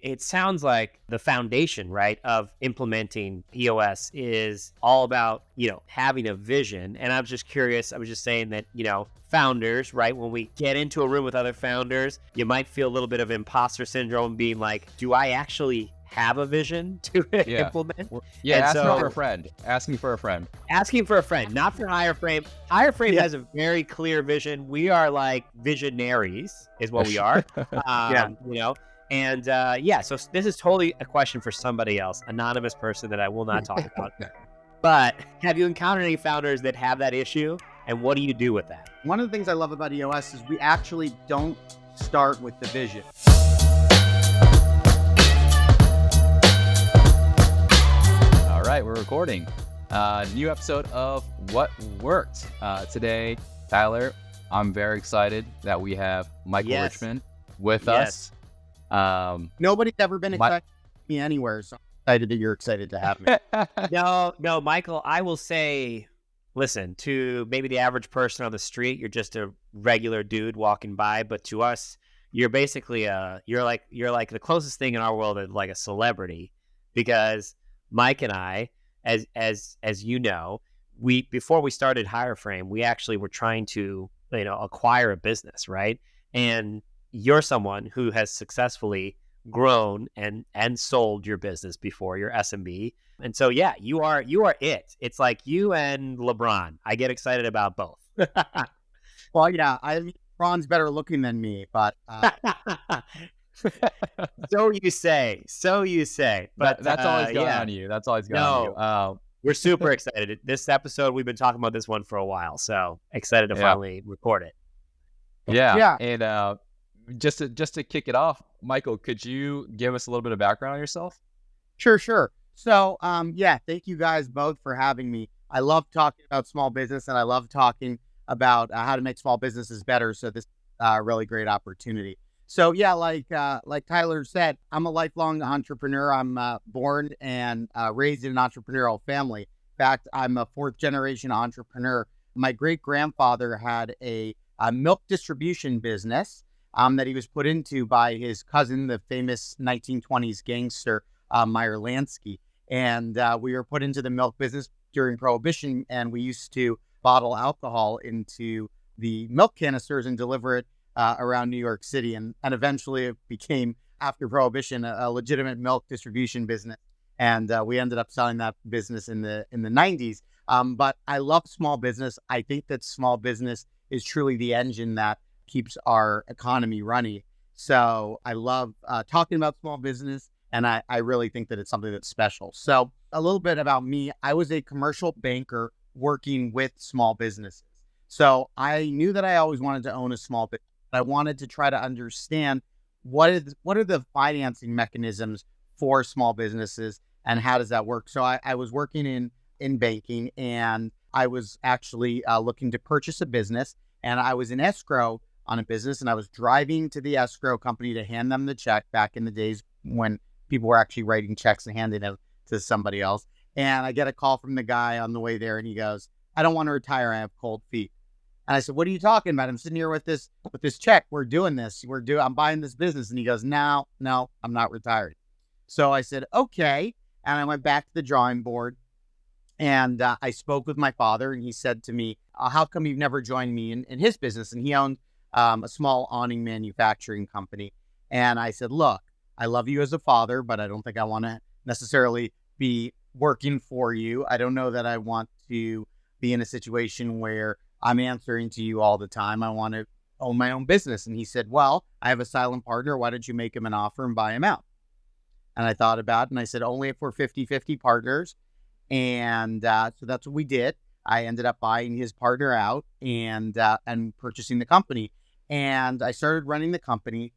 it sounds like the foundation, right, of implementing EOS is all about, having a vision. And I'm just curious. I was just saying that, founders, right, when we get into a room with other founders, you might feel a little bit of imposter syndrome being like, do I actually have a vision to implement? Yeah, asking for a friend. Asking for a friend. Asking for a friend, not for Hireframe. Hireframe has a very clear vision. We are like visionaries is what we are. And so this is totally a question for somebody else, anonymous person that I will not talk about. But have you encountered any founders that have that issue, and what do you do with that? One of the things I love about EOS is we actually don't start with the vision. All right, we're recording. New episode of What Worked. Today, Tyler, I'm very excited that we have Michael Richman with us. Nobody's ever been excited to be anywhere, so I'm excited that you're excited to have me. No, Michael, I will say, listen, to maybe the average person on the street, you're just a regular dude walking by, but to us, you're basically you're like the closest thing in our world to like a celebrity, because Mike and I, as you know, before we started Hireframe, we actually were trying to acquire a business, right? And you're someone who has successfully grown and sold your business before, your SMB. And so, you are it. It's like you and LeBron. I get excited about both. Well, yeah, LeBron's better looking than me, but so you say. But that's always gone on you. That's always gone on you. We're super excited. This episode, we've been talking about this one for a while, so excited to finally record it. Yeah. And just to kick it off, Michael, could you give us a little bit of background on yourself? Sure. So, thank you guys both for having me. I love talking about small business, and I love talking about how to make small businesses better. So this is a really great opportunity. So like Tyler said, I'm a lifelong entrepreneur. I'm born and raised in an entrepreneurial family. In fact, I'm a fourth generation entrepreneur. My great grandfather had a milk distribution business that he was put into by his cousin, the famous 1920s gangster, Meyer Lansky. And we were put into the milk business during Prohibition, and we used to bottle alcohol into the milk canisters and deliver it around New York City. And eventually it became, after Prohibition, a legitimate milk distribution business. And we ended up selling that business in the 90s. But I love small business. I think that small business is truly the engine that keeps our economy running. So I love talking about small business, and I really think that it's something that's special. So a little bit about me. I was a commercial banker working with small businesses. So I knew that I always wanted to own a small business. I wanted to try to understand what are the financing mechanisms for small businesses and how does that work. So I was working in banking, and I was actually looking to purchase a business, and I was in escrow on a business, and I was driving to the escrow company to hand them the check back in the days when people were actually writing checks and handing them to somebody else. And I get a call from the guy on the way there, and he goes, "I don't want to retire. I have cold feet." And I said, "What are you talking about? I'm sitting here with this check. We're doing this. I'm buying this business." And he goes, No, I'm not retired. So I said, "Okay." And I went back to the drawing board, and I spoke with my father, and he said to me, "How come you've never joined me in his business?" And he owned a small awning manufacturing company. And I said, "Look, I love you as a father, but I don't think I want to necessarily be working for you. I don't know that I want to be in a situation where I'm answering to you all the time. I want to own my own business." And he said, "Well, I have a silent partner. Why don't you make him an offer and buy him out?" And I thought about it, and I said, "Only if we're 50-50 partners." And so that's what we did. I ended up buying his partner out and purchasing the company. And I started running the company,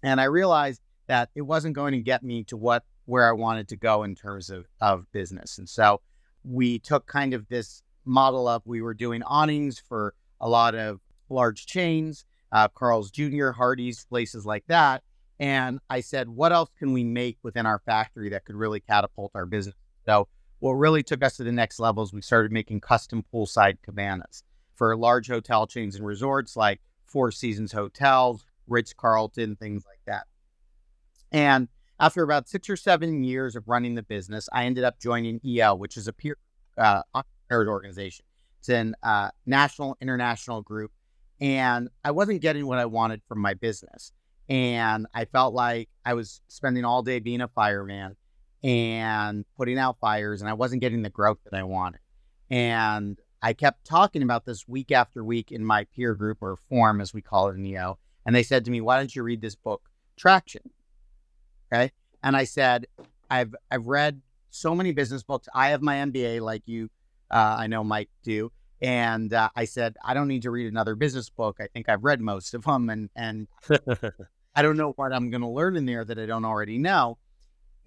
and I realized that it wasn't going to get me to where I wanted to go in terms of business. And so we took kind of this model of, we were doing awnings for a lot of large chains, Carl's Jr., Hardee's, places like that. And I said, what else can we make within our factory that could really catapult our business? So what really took us to the next level is we started making custom poolside cabanas for large hotel chains and resorts like Four Seasons Hotels, Ritz-Carlton, things like that. And after about 6 or 7 years of running the business, I ended up joining EO, which is a peer entrepreneurs organization. It's an national, international group. And I wasn't getting what I wanted from my business. And I felt like I was spending all day being a fireman and putting out fires, and I wasn't getting the growth that I wanted. And I kept talking about this week after week in my peer group, or forum, as we call it in EO. And they said to me, why don't you read this book, Traction? Okay. And I said, I've read so many business books. I have my MBA like you, I know Mike do. And I said, I don't need to read another business book. I think I've read most of them. And I don't know what I'm going to learn in there that I don't already know.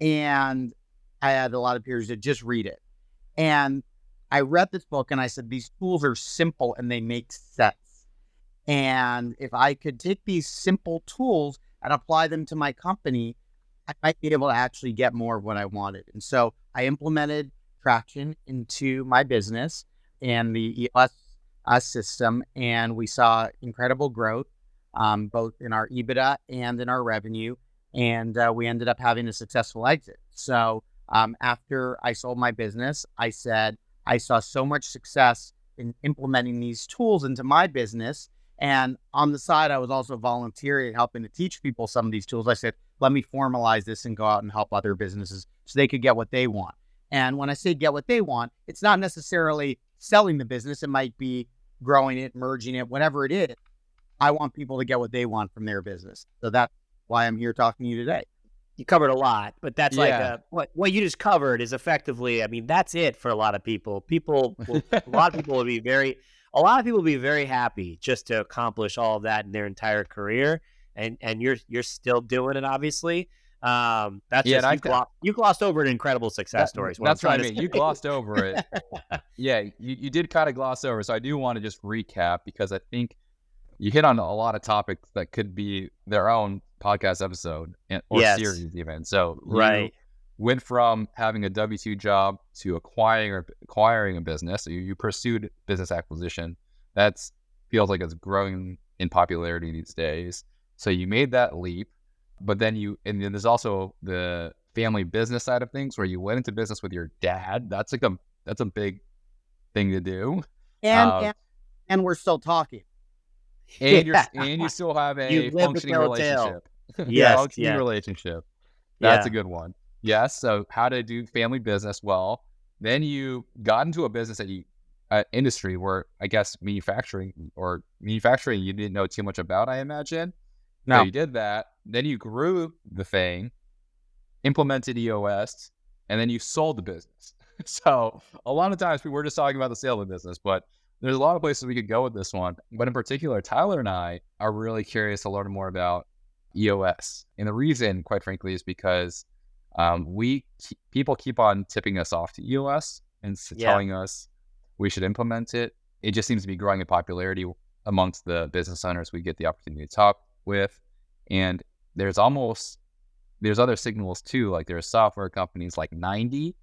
And I had a lot of peers that just read it. And I read this book and I said, these tools are simple and they make sense. And if I could take these simple tools and apply them to my company, I might be able to actually get more of what I wanted. And so I implemented Traction into my business and the EOS system, and we saw incredible growth, both in our EBITDA and in our revenue, and we ended up having a successful exit. So after I sold my business, I said I saw so much success in implementing these tools into my business, and on the side, I was also volunteering, helping to teach people some of these tools. I said, let me formalize this and go out and help other businesses so they could get what they want. And when I say get what they want, it's not necessarily selling the business. It might be growing it, merging it, whatever it is. I want people to get what they want from their business. So that's why I'm here talking to you today. You covered a lot, but that's like what you just covered is effectively, I mean, that's it for a lot of people. A lot of people will be very happy just to accomplish all of that in their entire career. And you're still doing it, obviously. You glossed over an incredible success story. That's what I mean. You glossed over it. Yeah, you did kind of gloss over. So I do want to just recap, because I think you hit on a lot of topics that could be their own podcast episode or series even. So you went from having a W-2 job to acquiring a business. So you pursued business acquisition. That feels like it's growing in popularity these days. So you made that leap, but then then there's also the family business side of things where you went into business with your dad. That's a big thing to do. And we're still talking. And you still have a functioning relationship. Relationship. That's a good one. Yes. So how to do family business well. Then you got into a business industry where I guess manufacturing you didn't know too much about, I imagine. No. So you did that. Then you grew the thing, implemented EOS, and then you sold the business. So a lot of times we're just talking about the sale of the business, but there's a lot of places we could go with this one. But in particular, Tyler and I are really curious to learn more about EOS. And the reason, quite frankly, is because people keep on tipping us off to EOS and telling us we should implement it. It just seems to be growing in popularity amongst the business owners we get the opportunity to talk with. And there's other signals too, like there's software companies like 90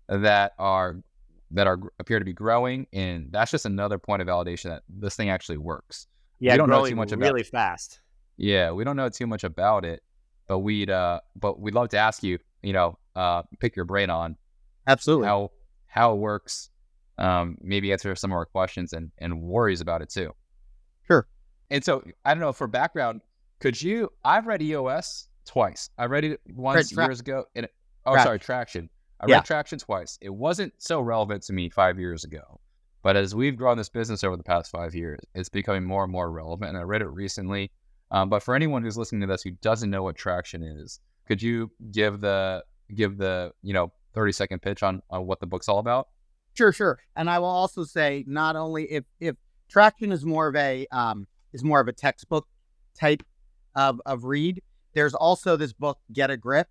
that appear to be growing, and that's just another point of validation that this thing actually works. Yeah, we don't know too much about really fast. Yeah, we don't know too much about it, but we'd love to ask you, pick your brain on absolutely how it works. Maybe answer some of our questions and worries about it too. Sure. And so I don't know, for background, I've read EOS twice. I read it once years ago. Traction. I read Traction twice. It wasn't so relevant to me 5 years ago, but as we've grown this business over the past 5 years, it's becoming more and more relevant. And I read it recently. But for anyone who's listening to this who doesn't know what Traction is, could you give the 30-second pitch on what the book's all about? Sure. And I will also say, not only if Traction is more of a textbook type of read, there's also this book, Get a Grip,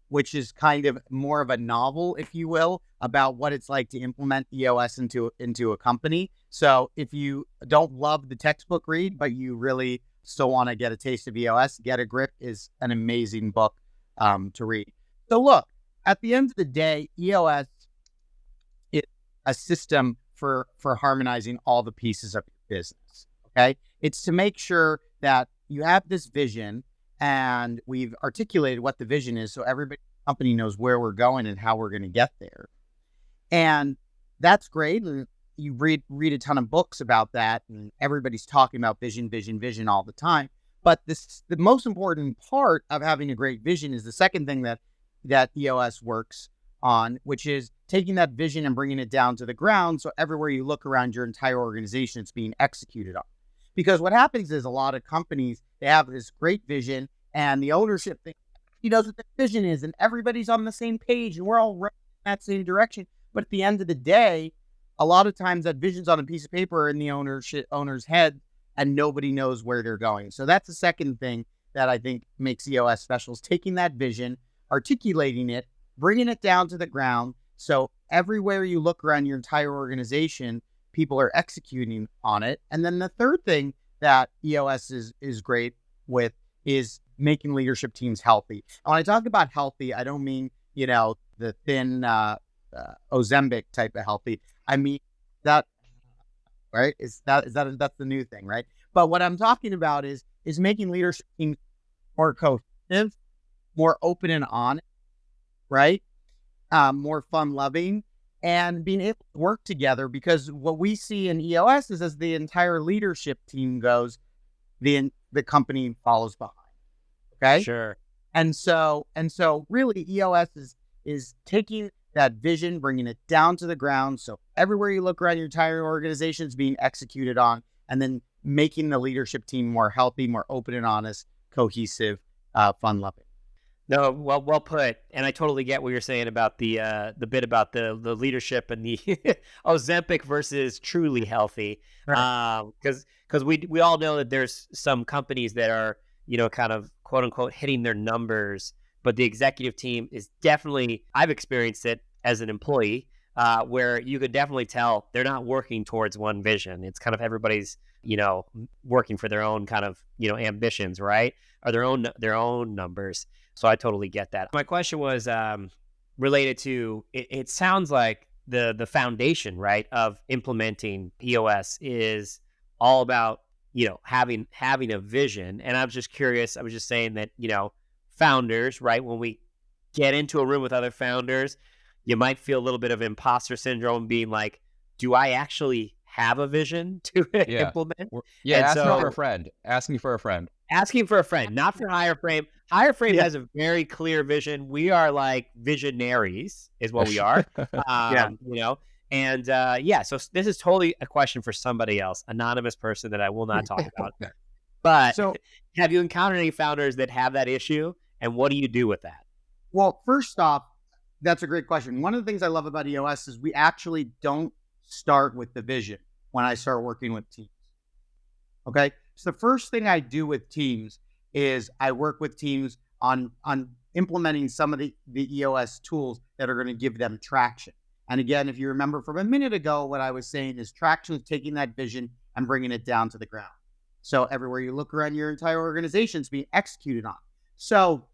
which is kind of more of a novel, if you will, about what it's like to implement EOS into a company. So if you don't love the textbook read, but you really still want to get a taste of EOS, Get a Grip is an amazing book to read. So look, at the end of the day, EOS is a system for harmonizing all the pieces of your business. Okay. It's to make sure that you have this vision and we've articulated what the vision is, so everybody in the company knows where we're going and how we're going to get there. And that's great. And you read a ton of books about that, and everybody's talking about vision, vision, vision all the time. But the most important part of having a great vision is the second thing that EOS works on, which is taking that vision and bringing it down to the ground. So everywhere you look around your entire organization, it's being executed on. Because what happens is a lot of companies, they have this great vision, and the ownership thing, he knows what the vision is, and everybody's on the same page, and we're all running in that same direction. But at the end of the day, a lot of times that vision's on a piece of paper in the owner's head, and nobody knows where they're going. So that's the second thing that I think makes EOS special, is taking that vision, articulating it, bringing it down to the ground. So everywhere you look around your entire organization, people are executing on it. And then the third thing that EOS is great with is making leadership teams healthy. And when I talk about healthy, I don't mean, the thin Ozempic type of healthy. I mean that, right? That's the new thing, right? But what I'm talking about is making leadership teams more cohesive, more open and honest, right? More fun loving, and being able to work together. Because what we see in EOS is as the entire leadership team goes, the company follows behind. Okay. Sure. And so really EOS is taking that vision, bringing it down to the ground. So everywhere you look around your entire organization is being executed on, and then making the leadership team more healthy, more open and honest, cohesive, fun loving. No, well put. And I totally get what you're saying about the bit about the leadership and the Ozempic versus truly healthy. Right. Because we all know that there's some companies that are, kind of quote unquote hitting their numbers, but the executive team is definitely, I've experienced it as an employee, where you could definitely tell they're not working towards one vision. It's kind of everybody's, working for their own kind of, ambitions, right? Or their own numbers. So I totally get that. My question was related to, it sounds like the foundation, right, of implementing EOS is all about, having a vision. And I'm just curious, I was just saying that, founders, right, when we get into a room with other founders, you might feel a little bit of imposter syndrome, being like, do I actually have a vision to implement? Asking for a friend. Asking for a friend, not for Hireframe. Hireframe has a very clear vision. We are like visionaries, is what we are. And so this is totally a question for somebody else, anonymous person that I will not talk about. But have you encountered any founders that have that issue, and what do you do with that? Well, first off, that's a great question. One of the things I love about EOS is we actually don't start with the vision when I start working with teams. Okay. So the first thing I do with teams is I work with teams on implementing some of the EOS tools that are going to give them traction. And again, if you remember from a minute ago, what I was saying is traction is taking that vision and bringing it down to the ground. So everywhere you look around your entire organization is being executed on. So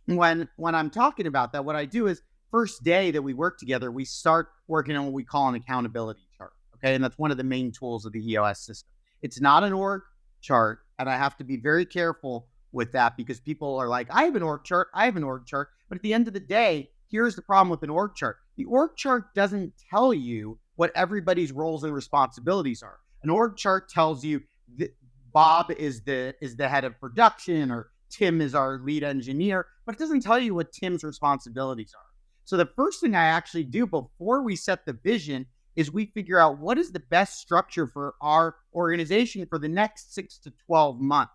when I'm talking about that, what I do is first day that we work together, we start working on what we call an accountability chart. Okay. And that's one of the main tools of the EOS system. It's not an org chart. And I have to be very careful with that, because people are like, I have an org chart. But at the end of the day, here's the problem with an org chart. The org chart doesn't tell you what everybody's roles and responsibilities are. An org chart tells you that Bob is the head of production, or Tim is our lead engineer, but it doesn't tell you what Tim's responsibilities are. So the first thing I actually do before we set the vision is we figure out what is the best structure for our organization for the next 6 to 12 months.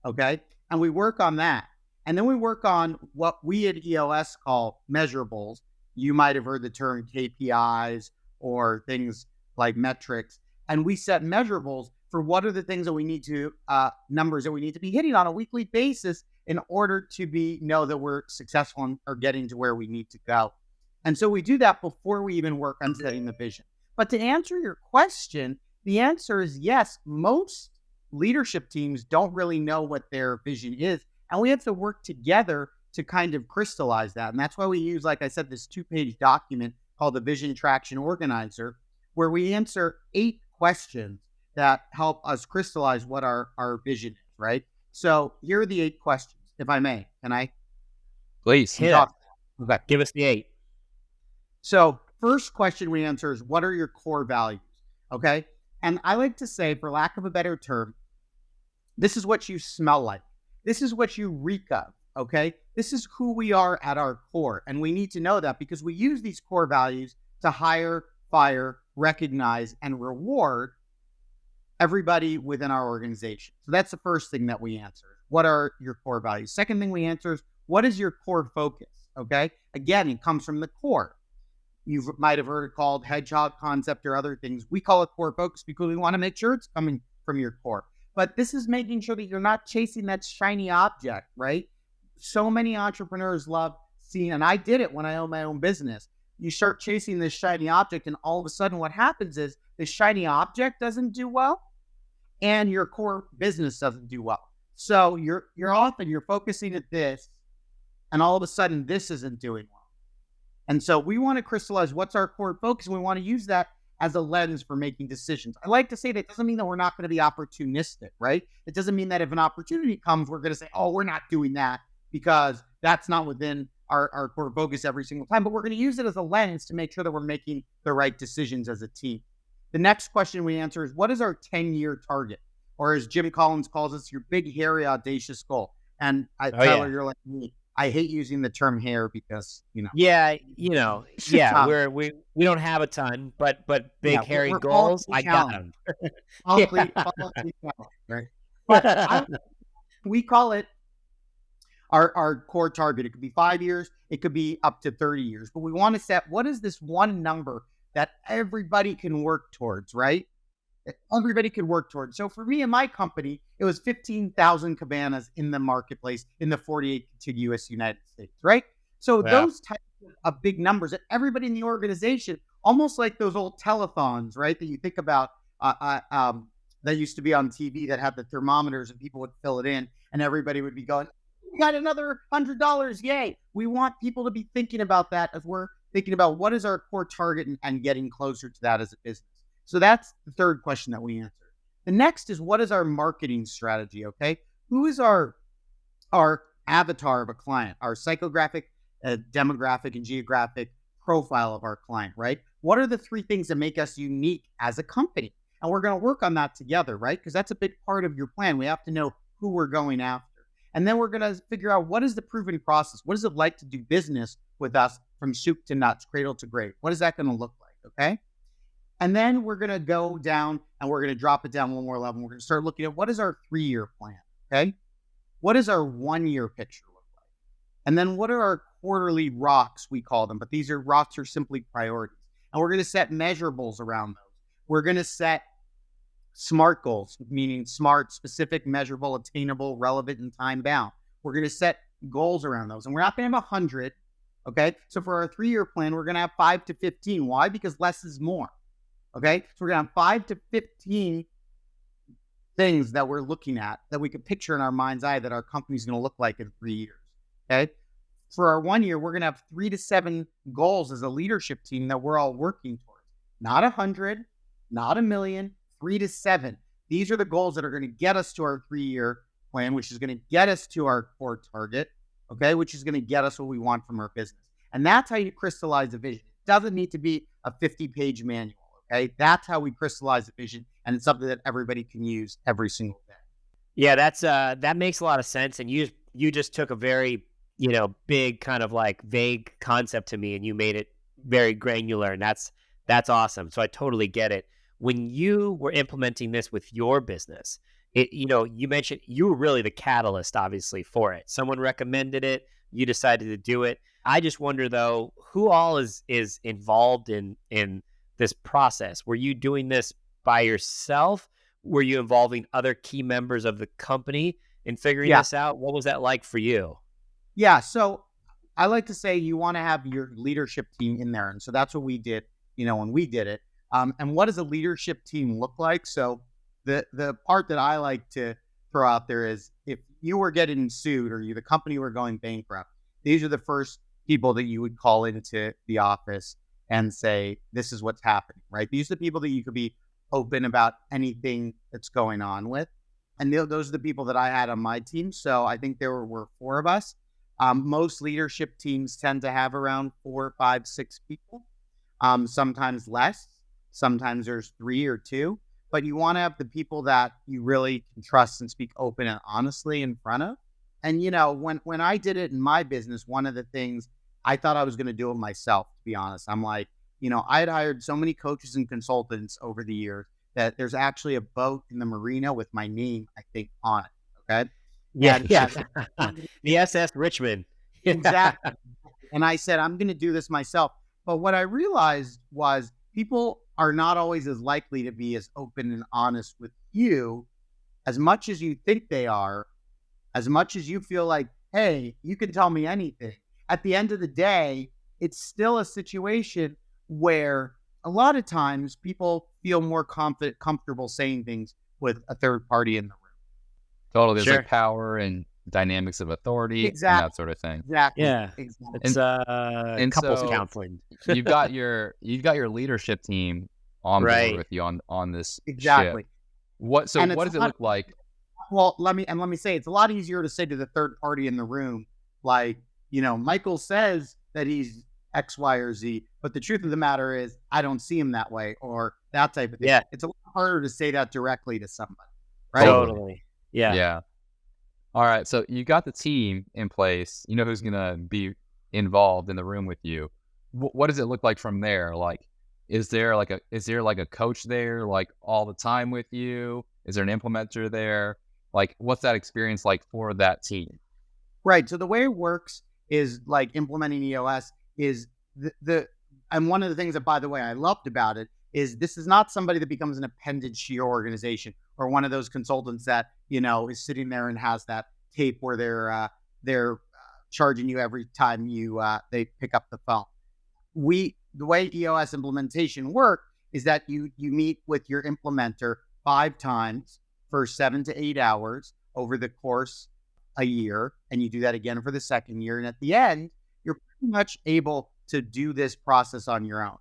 Okay. And we work on that. And then we work on what we at EOS call measurables. You might have heard the term KPIs or things like metrics. And we set measurables for what are the things that we need to, numbers that we need to be hitting on a weekly basis in order to know that we're successful and are getting to where we need to go. And so we do that before we even work on setting the vision. But to answer your question, the answer is yes. Most leadership teams don't really know what their vision is. And we have to work together to kind of crystallize that. And that's why we use, like I said, this 2-page document called the Vision Traction Organizer, where we answer 8 questions that help us crystallize what our vision is, right? So here are the 8 questions, if I may. Can I Please. Hit talk? it. Okay. Give us the 8. So first question we answer is, what are your core values? Okay. And I like to say, for lack of a better term, this is what you smell like. This is what you reek of. Okay. This is who we are at our core. And we need to know that because we use these core values to hire, fire, recognize, and reward everybody within our organization. So that's the first thing that we answer. What are your core values? Second thing we answer is, what is your core focus? Okay. Again, it comes from the core. You might have heard it called hedgehog concept or other things. We call it core focus because we want to make sure it's coming from your core. But this is making sure that you're not chasing that shiny object, right? So many entrepreneurs love seeing, and I did it when I owned my own business. You start chasing this shiny object, and all of a sudden what happens is the shiny object doesn't do well and your core business doesn't do well. So you're focusing at this, and all of a sudden this isn't doing well. And so we want to crystallize what's our core focus, and we want to use that as a lens for making decisions. I like to say that doesn't mean that we're not going to be opportunistic, right? It doesn't mean that if an opportunity comes, we're going to say, oh, we're not doing that because that's not within our core focus every single time. But we're going to use it as a lens to make sure that we're making the right decisions as a team. The next question we answer is, what is our 10-year target? Or as Jim Collins calls us, your big, hairy, audacious goal. And Tyler, you're like me. I hate using the term hair because, Yeah, we don't have a ton, but big hairy goals, I got them. Right? But we call it our core target. It could be 5 years, it could be up to 30 years. But we want to set, what is this one number that everybody can work towards, right? That everybody could work towards. So for me and my company, it was 15,000 cabanas in the marketplace in the 48 contiguous United States, right? So those types of big numbers that everybody in the organization, almost like those old telethons, right? That you think about that used to be on TV that had the thermometers and people would fill it in and everybody would be going, we got another $100, yay. We want people to be thinking about that as we're thinking about what is our core target and getting closer to that as a business. So that's the third question that we answered. The next is, what is our marketing strategy? Okay. Who is our avatar of a client, our psychographic, demographic, and geographic profile of our client, right? What are the 3 things that make us unique as a company? And we're going to work on that together, right? Because that's a big part of your plan. We have to know who we're going after. And then we're going to figure out, what is the proven process? What is it like to do business with us from soup to nuts, cradle to grave? What is that going to look like? Okay. And then we're going to go down and we're going to drop it down one more level. We're going to start looking at, what is our 3-year plan? Okay. What does our 1-year picture look like? And then what are our quarterly rocks, we call them, but these rocks are simply priorities. And we're going to set measurables around those. We're going to set SMART goals, meaning smart, specific, measurable, attainable, relevant, and time bound. We're going to set goals around those. And we're not going to have 100. Okay. So for our 3-year plan, we're going to have 5 to 15. Why? Because less is more. Okay. So we're going to have 5 to 15 things that we're looking at that we could picture in our mind's eye that our company's going to look like in 3 years. Okay. For our 1 year, we're going to have 3 to 7 goals as a leadership team that we're all working towards. Not 100, not 1,000,000, 3 to 7. These are the goals that are going to get us to our 3-year plan, which is going to get us to our core target. Okay. Which is going to get us what we want from our business. And that's how you crystallize the vision. It doesn't need to be a 50-page manual. Okay. That's how we crystallize the vision. And it's something that everybody can use every single day. Yeah, that makes a lot of sense. And you just took a very, big kind of like vague concept to me and you made it very granular. And that's awesome. So I totally get it. When you were implementing this with your business, you mentioned you were really the catalyst, obviously, for it. Someone recommended it. You decided to do it. I just wonder, though, who all is involved in this process? Were you doing this by yourself? Were you involving other key members of the company in figuring this out? What was that like for you? Yeah. So I like to say you want to have your leadership team in there. And so that's what we did, when we did it. And what does a leadership team look like? So the part that I like to throw out there is, if you were getting sued or the company were going bankrupt, these are the first people that you would call into the office and say, this is what's happening, right? These are the people that you could be open about anything that's going on with. And those are the people that I had on my team. So I think there were 4 of us. Most leadership teams tend to have around 4, 5, 6 people. Sometimes less. Sometimes there's 3 or 2. But you want to have the people that you really can trust and speak open and honestly in front of. And, when I did it in my business, one of the things I thought I was going to do it myself, to be honest. I'm like, I had hired so many coaches and consultants over the years that there's actually a boat in the marina with my name, I think, on it. Okay. Yeah. And Yeah. The SS Richmond. exactly. And I said, I'm going to do this myself. But what I realized was people are not always as likely to be as open and honest with you as much as you think they are, as much as you feel like, hey, you can tell me anything. At the end of the day, it's still a situation where a lot of times people feel more comfortable saying things with a third party in the room. Totally. There's Sure. like power and dynamics of authority and that sort of thing. Exactly. Yeah. Exactly. It's and couples so- counseling. you've got your leadership team on Right. board with you on this Exactly. ship. What does it look like? Well, let me say, it's a lot easier to say to the third party in the room, like, Michael says that he's X, Y, or Z, but the truth of the matter is I don't see him that way, or that type of thing. Yeah. It's a lot harder to say that directly to somebody, right? Totally. Yeah. Yeah. All right. So you got the team in place. You know who's going to be involved in the room with you. What does it look like from there? Like, is there like a coach there, like all the time with you? Is there an implementer there? Like, what's that experience like for that team? Right. So the way it works is like implementing EOS is and one of the things that, by the way, I loved about it is this is not somebody that becomes an appendage to your organization or one of those consultants that, is sitting there and has that tape where they're charging you every time they pick up the phone. The way EOS implementation work is that you meet with your implementer 5 times for 7 to 8 hours over the course a year, and you do that again for the second year. And at the end, you're pretty much able to do this process on your own.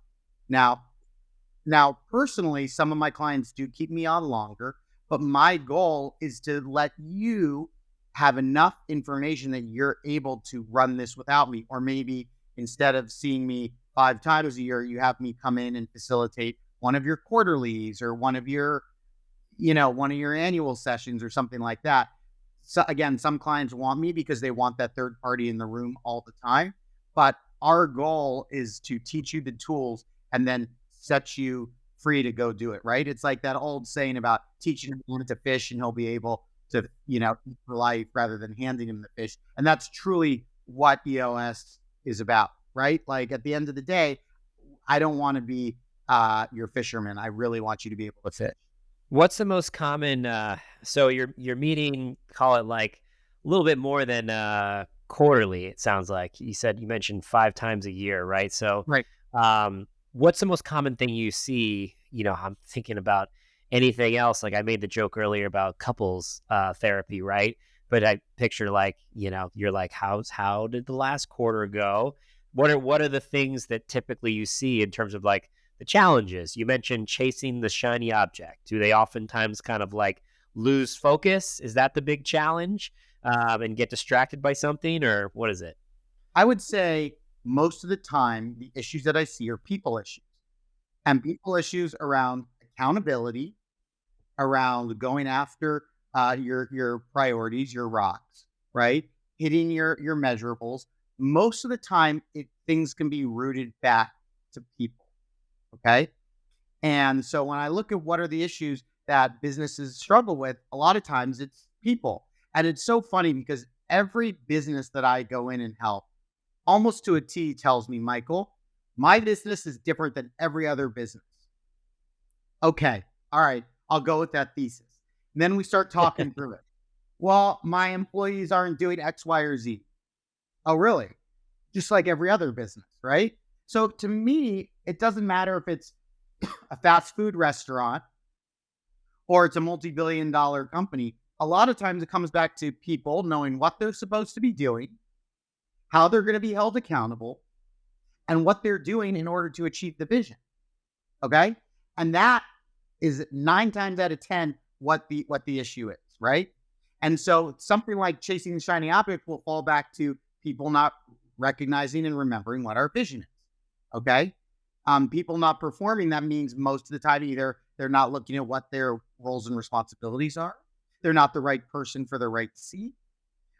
Now, personally, some of my clients do keep me on longer, but my goal is to let you have enough information that you're able to run this without me. Or maybe instead of seeing me 5 times a year, you have me come in and facilitate one of your quarterlies or one of your annual sessions or something like that. So again, some clients want me because they want that third party in the room all the time. But our goal is to teach you the tools and then set you free to go do it, right? It's like that old saying about teaching him to fish and he'll be able to, eat for life rather than handing him the fish. And that's truly what EOS is about, right? Like at the end of the day, I don't want to be your fisherman. I really want you to be able to fish. What's the most common? So you're meeting, call it like a little bit more than quarterly. It sounds like you mentioned 5 times a year, right? So, right. What's the most common thing you see? I'm thinking about anything else. Like I made the joke earlier about couples therapy, right? But I picture like you're like, how did the last quarter go? What are the things that typically you see in terms of like the challenges? You mentioned chasing the shiny object. Do they oftentimes kind of like lose focus? Is that the big challenge? And get distracted by something, or what is it? I would say most of the time, the issues that I see are people issues, and people issues around accountability, around going after your priorities, your rocks, right? Hitting your measurables. Most of the time, things can be rooted back to people. Okay. And so when I look at what are the issues that businesses struggle with, a lot of times it's people. And it's so funny because every business that I go in and help, almost to a T, tells me, Michael, my business is different than every other business. Okay. All right. I'll go with that thesis. And then we start talking through it. Well, my employees aren't doing X, Y, or Z. Oh, really? Just like every other business, right? So to me, it doesn't matter if it's a fast food restaurant or it's a multi-billion-dollar company. A lot of times it comes back to people knowing what they're supposed to be doing, how they're going to be held accountable, and what they're doing in order to achieve the vision. Okay? And that is 9 times out of 10 what the issue is, right? And so something like chasing the shiny object will fall back to people not recognizing and remembering what our vision is. Okay. People not performing, that means most of the time either they're not looking at what their roles and responsibilities are. They're not the right person for the right seat.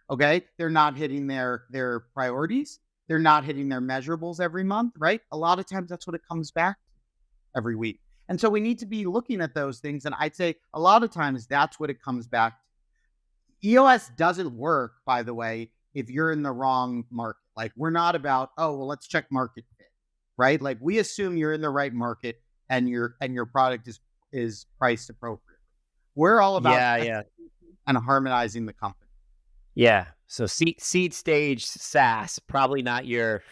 Okay. They're not hitting their priorities. They're not hitting their measurables every month, right? A lot of times that's what it comes back to every week. And so we need to be looking at those things. And I'd say a lot of times that's what it comes back to. EOS doesn't work, by the way, if you're in the wrong market. Like, we're not about, oh, well, let's check market fit, right? Like, we assume you're in the right market and your product is priced appropriately. We're all about and harmonizing the company. Yeah. So seed stage SaaS, probably not your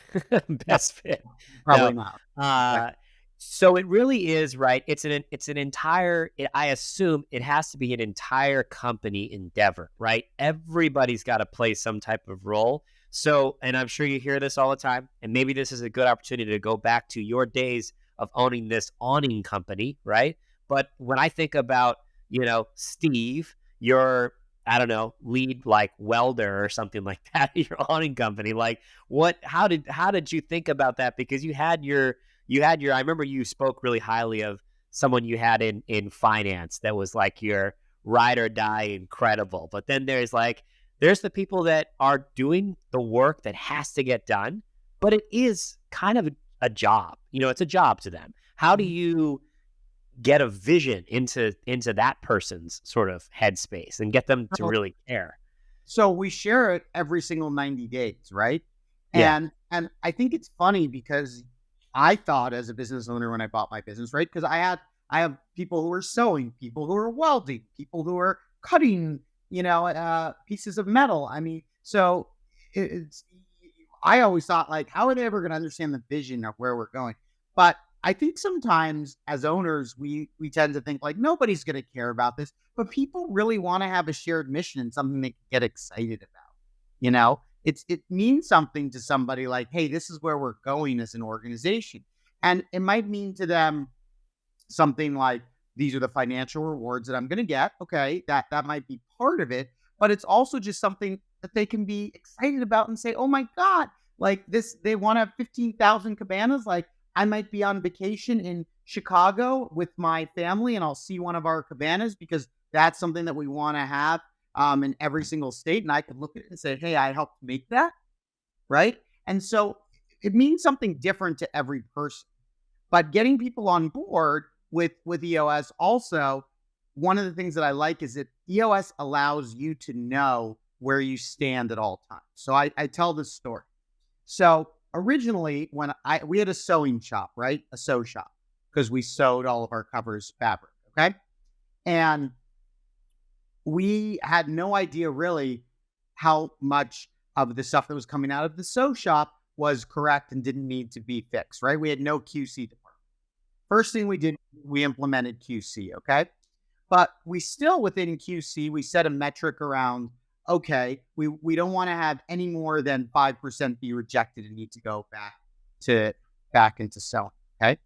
best fit. Probably not. So it really is, right? It's an entire, I assume it has to be an entire company endeavor, right? Everybody's got to play some type of role. So, and I'm sure you hear this all the time, and maybe this is a good opportunity to go back to your days of owning this awning company, right? But when I think about, Steve, your, I don't know, lead like welder or something like that, your awning company, like how did you think about that? Because you had your, I remember you spoke really highly of someone you had in finance that was like your ride or die incredible. But then there's the people that are doing the work that has to get done, but it is kind of a job. It's a job to them. How do you get a vision into that person's sort of headspace and get them to really care? So we share it every single 90 days, right? Yeah. And I think it's funny because I thought as a business owner when I bought my business, right? Because I have people who are sewing, people who are welding, people who are cutting, pieces of metal. I mean, so I always thought, like, how are they ever going to understand the vision of where we're going? But I think sometimes as owners, we tend to think like nobody's going to care about this, but people really want to have a shared mission and something they can get excited about. It means something to somebody like, hey, this is where we're going as an organization. And it might mean to them something like, these are the financial rewards that I'm going to get. Okay, that might be part of it, but it's also just something that they can be excited about and say, oh my God, like this, they want to have 15,000 cabanas. Like, I might be on vacation in Chicago with my family and I'll see one of our cabanas because that's something that we want to have in every single state. And I could look at it and say, hey, I helped make that. Right. And so it means something different to every person. But getting people on board with EOS also, one of the things that I like is that EOS allows you to know where you stand at all times. So I tell this story. So originally, when we had a sewing shop, right? A sew shop, because we sewed all of our covers fabric. Okay. And we had no idea really how much of the stuff that was coming out of the sew shop was correct and didn't need to be fixed, right? We had no QC department. First thing we did, we implemented QC, okay? But we still, within QC, we set a metric around, okay, we don't want to have any more than 5% be rejected and need to go back into sewing, okay?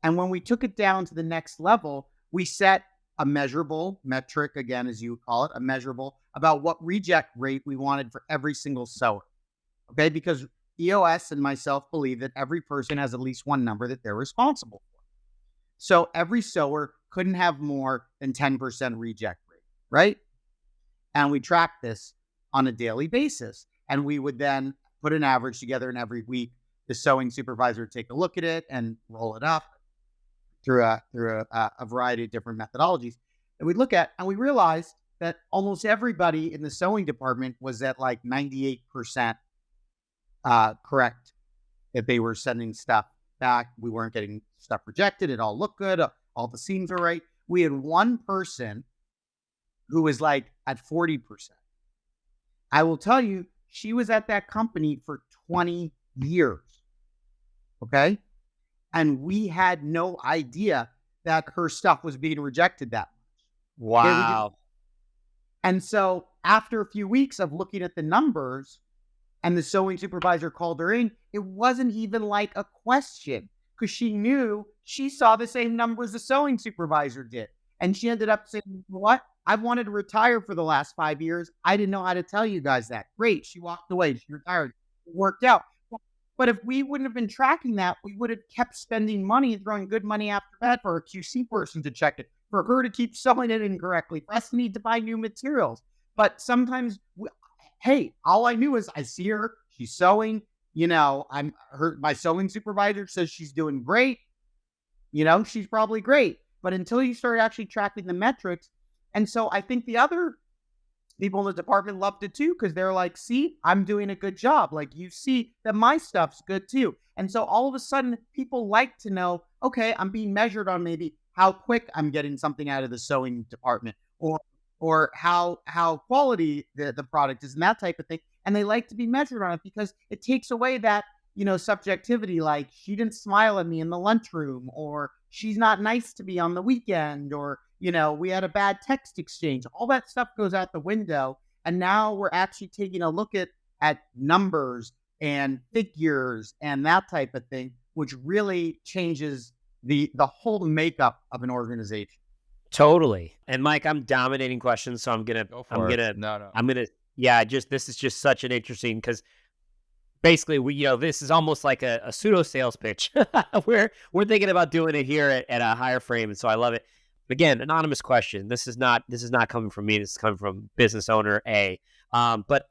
And when we took it down to the next level, we set a measurable metric, again, as you would call it, a measurable, about what reject rate we wanted for every single sewer, okay? Because EOS and myself believe that every person has at least one number that they're responsible for. So every sewer couldn't have more than 10% reject rate, right? And we tracked this on a daily basis. And we would then put an average together, and every week the sewing supervisor would take a look at it and roll it up through a variety of different methodologies. And we'd look at, and we realized that almost everybody in the sewing department was at like 98% correct, that they were sending stuff back. We weren't getting stuff rejected. It all looked good. All the seams were right. We had one person who was like at 40%. I will tell you, she was at that company for 20 years. Okay. And we had no idea that her stuff was being rejected that much. Wow. And so after a few weeks of looking at the numbers and the sewing supervisor called her in, it wasn't even like a question because she knew she saw the same numbers the sewing supervisor did. And she ended up saying, what? I've wanted to retire for the last 5 years. I didn't know how to tell you guys that. Great. She walked away. She retired. It worked out. But if we wouldn't have been tracking that, we would have kept spending money and throwing good money after that for a QC person to check it, for her to keep selling it incorrectly, for us to need to buy new materials. But sometimes, hey, all I knew is I see her, she's sewing, my sewing supervisor says she's doing great. She's probably great. But until you start actually tracking the metrics, and so I think the other people in the department loved it too, because they're like, see, I'm doing a good job. Like, you see that my stuff's good too. And so all of a sudden, people like to know, okay, I'm being measured on maybe how quick I'm getting something out of the sewing department, or how quality the product is, and that type of thing. And they like to be measured on it because it takes away that, subjectivity, like she didn't smile at me in the lunchroom, or she's not nice to me on the weekend, or, we had a bad text exchange. All that stuff goes out the window. And now we're actually taking a look at numbers and figures and that type of thing, which really changes the whole makeup of an organization. Totally. And Mike, I'm dominating questions, so I'm gonna this is just such an interesting, because basically this is almost like a pseudo sales pitch where we're thinking about doing it here at a higher frame. And so I love it. Again, anonymous question. This is not coming from me. This is coming from business owner A. But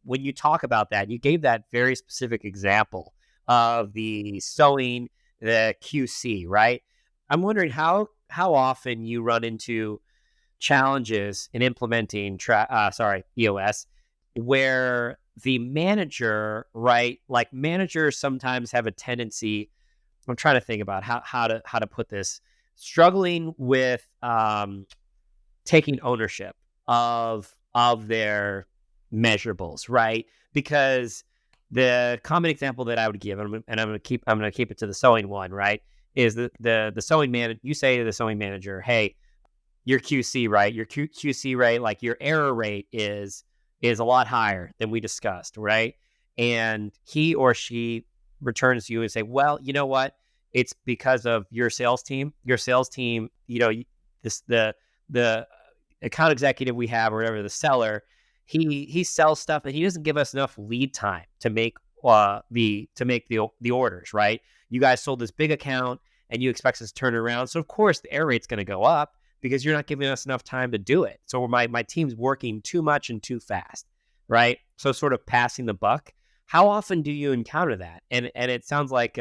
when you talk about that, you gave that very specific example of the sewing, the QC, right? I'm wondering how often you run into challenges in implementing EOS, where the manager, right? Like, managers sometimes have a tendency, I'm trying to think about how to put this, struggling with taking ownership of their measurables, right? Because the common example that I would give, and I'm going to keep it to the sewing one, right? Is the sewing manager. You say to the sewing manager, "Hey, your QC, right? Your QC rate, like your error rate is a lot higher than we discussed, right?" And he or she returns to you and say, "Well, you know what? It's because of your sales team. Your sales team, the account executive we have, or whatever, the seller, he sells stuff and he doesn't give us enough lead time to make the orders, right? You guys sold this big account and you expect us to turn it around. So of course the error rate's going to go up because you're not giving us enough time to do it. So my team's working too much and too fast, right? So sort of passing the buck. How often do you encounter that? And it sounds like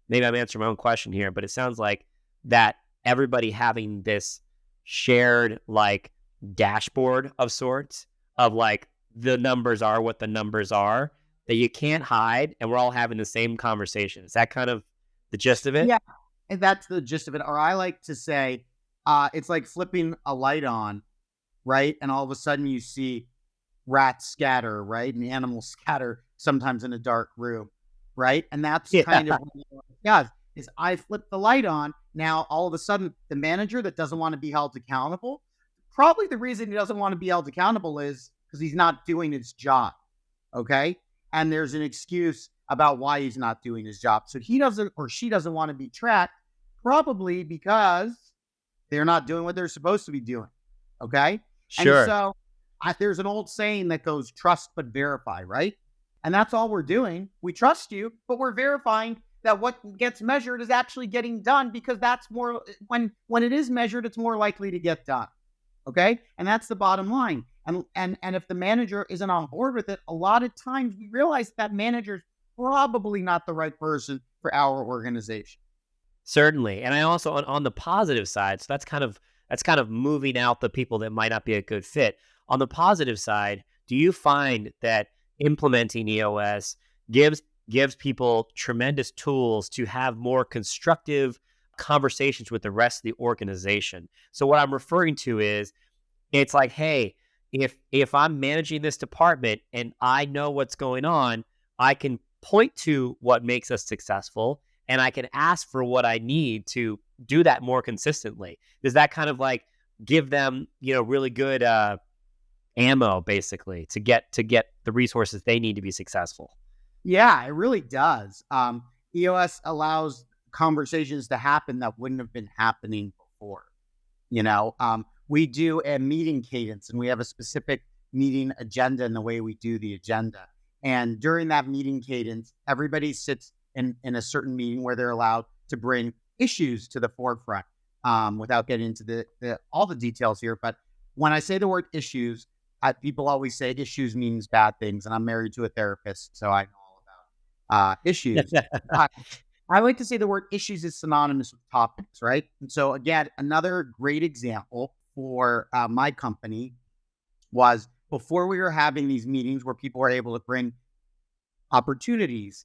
maybe I'm answering my own question here, but it sounds like that everybody having this shared like dashboard of sorts of like, the numbers are what the numbers are, that you can't hide, and we're all having the same conversation. Is that kind of the gist of it? Yeah, and that's the gist of it. Or I like to say, it's like flipping a light on, right? And all of a sudden you see rats scatter, right? And animals scatter sometimes in a dark room, right? And that's kind of what it does, is I flip the light on. Now, all of a sudden, the manager that doesn't want to be held accountable, probably the reason he doesn't want to be held accountable is because he's not doing his job, okay? And there's an excuse about why he's not doing his job. So he doesn't, or she doesn't want to be tracked, probably because they're not doing what they're supposed to be doing, okay? Sure. And so there's an old saying that goes, trust but verify, right? And that's all we're doing. We trust you, but we're verifying that what gets measured is actually getting done, because that's more, when it is measured, it's more likely to get done. Okay. And that's the bottom line. And if the manager isn't on board with it, a lot of times we realize that manager's probably not the right person for our organization. Certainly. And I also, on the positive side, so that's kind of moving out the people that might not be a good fit. On the positive side, do you find that implementing EOS gives people tremendous tools to have more constructive conversations with the rest of the organization? So what I'm referring to is, it's like, hey, if I'm managing this department and I know what's going on, I can point to what makes us successful, and I can ask for what I need to do that more consistently. Does that kind of like give them, really good ammo, basically, to get the resources they need to be successful? Yeah, it really does. EOS allows conversations to happen that wouldn't have been happening before. we do a meeting cadence, and we have a specific meeting agenda in the way we do the agenda. And during that meeting cadence, everybody sits in a certain meeting where they're allowed to bring issues to the forefront, without getting into all the details here. But when I say the word issues, people always say issues means bad things. And I'm married to a therapist, so I know all about issues. I like to say the word issues is synonymous with topics, right? And so again, another great example for my company was before we were having these meetings where people were able to bring opportunities,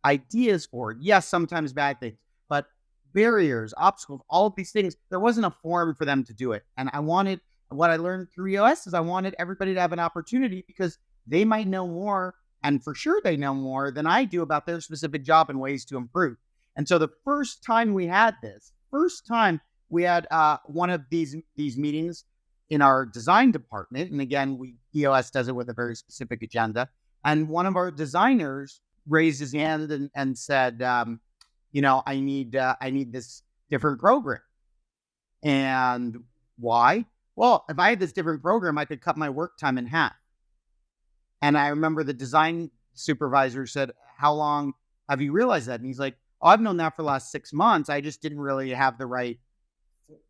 ideas forward. Yes, sometimes bad things, but barriers, obstacles, all of these things, there wasn't a forum for them to do it. And what I learned through EOS is I wanted everybody to have an opportunity because they might know more, and for sure they know more than I do about their specific job and ways to improve. And so the first time we had one of these meetings in our design department. And again, EOS does it with a very specific agenda. And one of our designers raised his hand and said, I need this different program. And why? Well, if I had this different program, I could cut my work time in half. And I remember the design supervisor said, how long have you realized that? And he's like, oh, I've known that for the last 6 months. I just didn't really have the right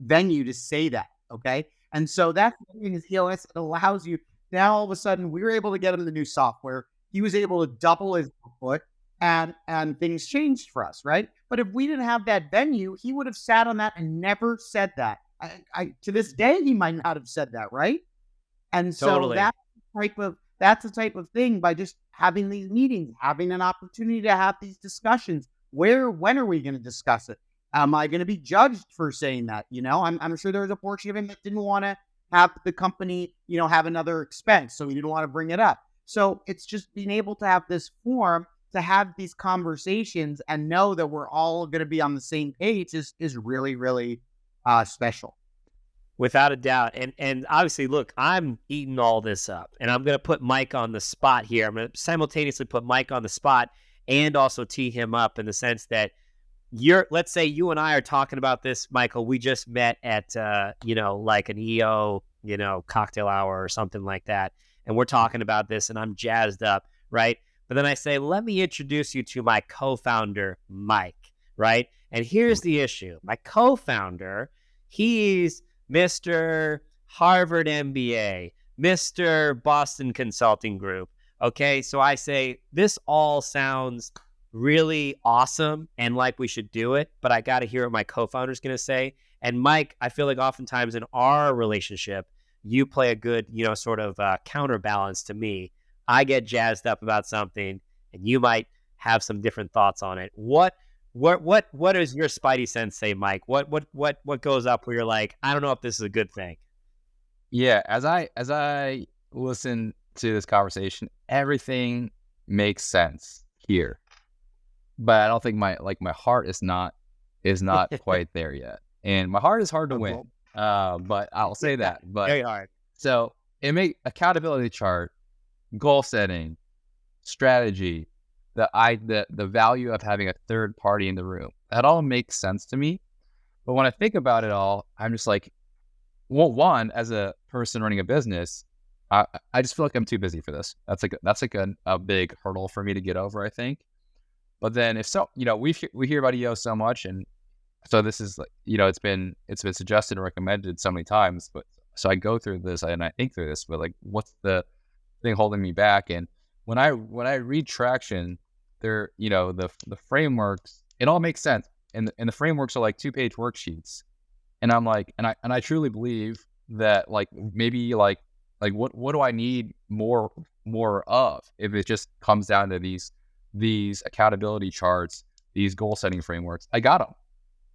venue to say that. Okay. And so that's the thing is EOS, it allows you. Now, all of a sudden, we were able to get him the new software. He was able to double his output, and things changed for us, right? But if we didn't have that venue, he would have sat on that and never said that. To this day, he might not have said that, right? And so Totally. that's the type of thing, by just having these meetings, having an opportunity to have these discussions. When are we going to discuss it? Am I going to be judged for saying that? I'm sure there was a portion of him that didn't want to have the company, have another expense. So he didn't want to bring it up. So it's just being able to have this forum to have these conversations and know that we're all going to be on the same page is really, really special. Without a doubt. And obviously, look, I'm eating all this up, and I'm going to put Mike on the spot here. I'm going to simultaneously put Mike on the spot and also tee him up in the sense that let's say you and I are talking about this, Michael. We just met at, like an EO, cocktail hour or something like that. And we're talking about this and I'm jazzed up, right? But then I say, let me introduce you to my co-founder, Mike, right? And here's the issue. My co-founder, he's Mr. Harvard MBA, Mr. Boston Consulting Group. Okay, so I say, this all sounds really awesome and like we should do it, but I got to hear what my co-founder's going to say. And Mike, I feel like oftentimes in our relationship, you play a good, sort of counterbalance to me. I get jazzed up about something and you might have some different thoughts on it. What does your spidey sense say, Mike? What goes up where you're like, I don't know if this is a good thing? Yeah, as I listen to this conversation, everything makes sense here. But I don't think my heart is not quite there yet. And my heart is hard to win. But I'll say that. But very hard. So it make accountability chart, goal setting, strategy, the value of having a third party in the room. That all makes sense to me. But when I think about it all, I'm just like, well, one, as a person running a business, I just feel like I'm too busy for this. That's a big hurdle for me to get over, I think. But then we hear about EOS so much, and so this is like, it's been suggested and recommended so many times, but so I go through this and I think through this, but like, what's the thing holding me back? And when I read Traction, there, the frameworks, it all makes sense. And the frameworks are like 2-page worksheets. And I'm like, and I truly believe that like, maybe like what do I need more of if it just comes down to these accountability charts, these goal setting frameworks? I got them.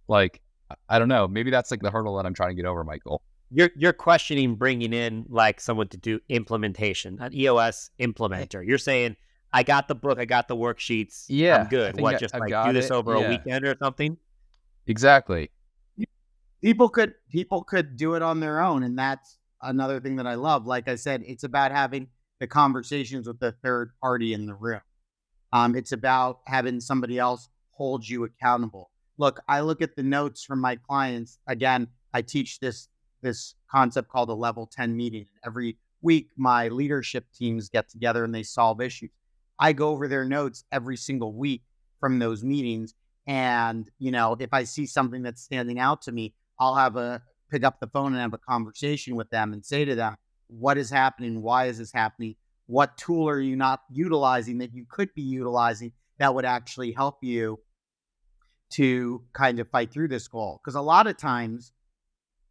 Like, I don't know. Maybe that's like the hurdle that I'm trying to get over, Michael. You're questioning bringing in like someone to do implementation, an EOS implementer. You're saying, I got the book, I got the worksheets. Yeah, I'm good. What, just like do this over a weekend or something? Exactly. People could do it on their own, and that's another thing that I love. Like I said, it's about having the conversations with the third party in the room. It's about having somebody else hold you accountable. Look, I look at the notes from my clients. Again, I teach this this concept called a level 10 meeting. Every week, my leadership teams get together and they solve issues. I go over their notes every single week from those meetings. And, if I see something that's standing out to me, I'll pick up the phone and have a conversation with them and say to them, what is happening? Why is this happening? What tool are you not utilizing that you could be utilizing that would actually help you to kind of fight through this goal? Because a lot of times,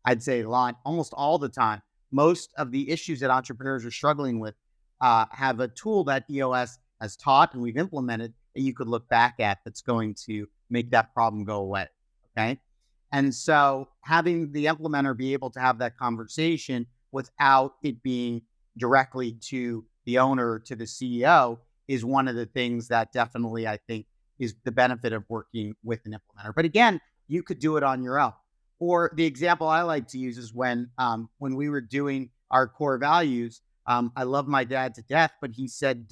I'd say almost all the time, most of the issues that entrepreneurs are struggling with have a tool that EOS has taught and we've implemented that you could look back at that's going to make that problem go away. Okay. And so having the implementer be able to have that conversation without it being directly to the owner, to the CEO, is one of the things that definitely I think is the benefit of working with an implementer. But again, you could do it on your own. Or the example I like to use is when we were doing our core values. I love my dad to death, but he said,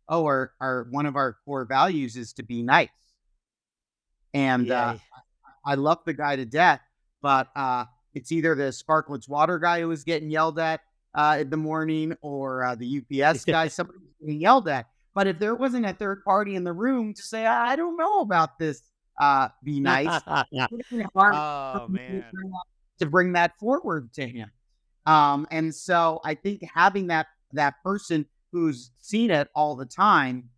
our one of our core values is to be nice. And I love the guy to death, but it's either the Sparklets water guy who was getting yelled at in the morning, or the UPS guy, somebody was getting yelled at. But if there wasn't a third party in the room to say, I don't know about this, be nice. Oh, man. To bring that forward to him. And so I think having that person who's seen it all the time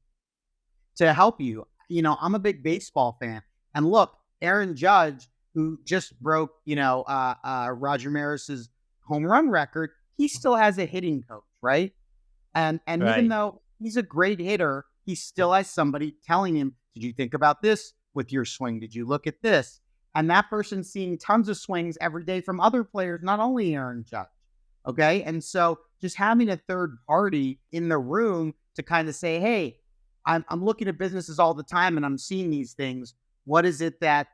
to help you. I'm a big baseball fan. And look, Aaron Judge, who just broke, Roger Maris's home run record, he still has a hitting coach, right? And Right. Even though he's a great hitter, he still has somebody telling him, did you think about this with your swing? Did you look at this? And that person's seeing tons of swings every day from other players, not only Aaron Judge. Okay. And so just having a third party in the room to kind of say, hey, I'm looking at businesses all the time and I'm seeing these things. What is it that,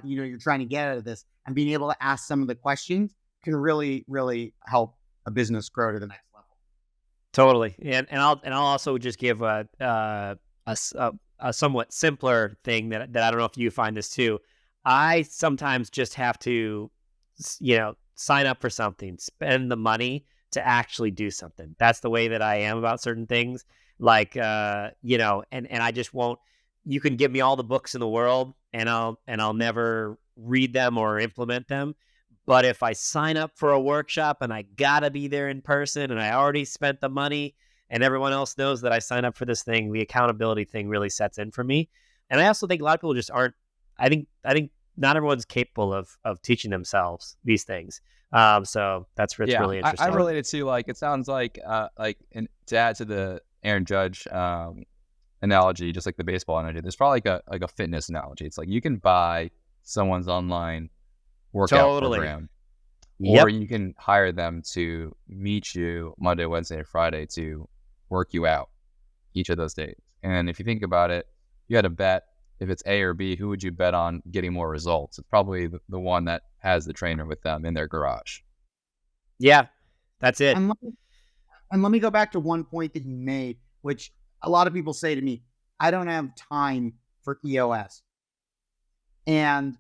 you're trying to get out of this? And being able to ask some of the questions can really, really help a business grow to the next level. Totally. And I'll also just give a somewhat simpler thing that I don't know if you find this too. I sometimes just have to, sign up for something, spend the money to actually do something. That's the way that I am about certain things. Like, and I just won't. You can give me all the books in the world, and I'll never read them or implement them. But if I sign up for a workshop and I gotta be there in person, and I already spent the money, and everyone else knows that I signed up for this thing, the accountability thing really sets in for me. And I also think a lot of people just aren't. I think not everyone's capable of teaching themselves these things. So that's really interesting. I related to it sounds like and to add to the Aaron Judge analogy, just like the baseball analogy, there's probably like a fitness analogy. It's like you can buy someone's online workout program, or you can hire them to meet you Monday, Wednesday, and Friday to work you out each of those days. And if you think about it, you had to bet if it's A or B, who would you bet on getting more results? It's probably the one that has the trainer with them in their garage. Yeah, that's it. And let me go back to one point that you made, which a lot of people say to me, I don't have time for EOS. And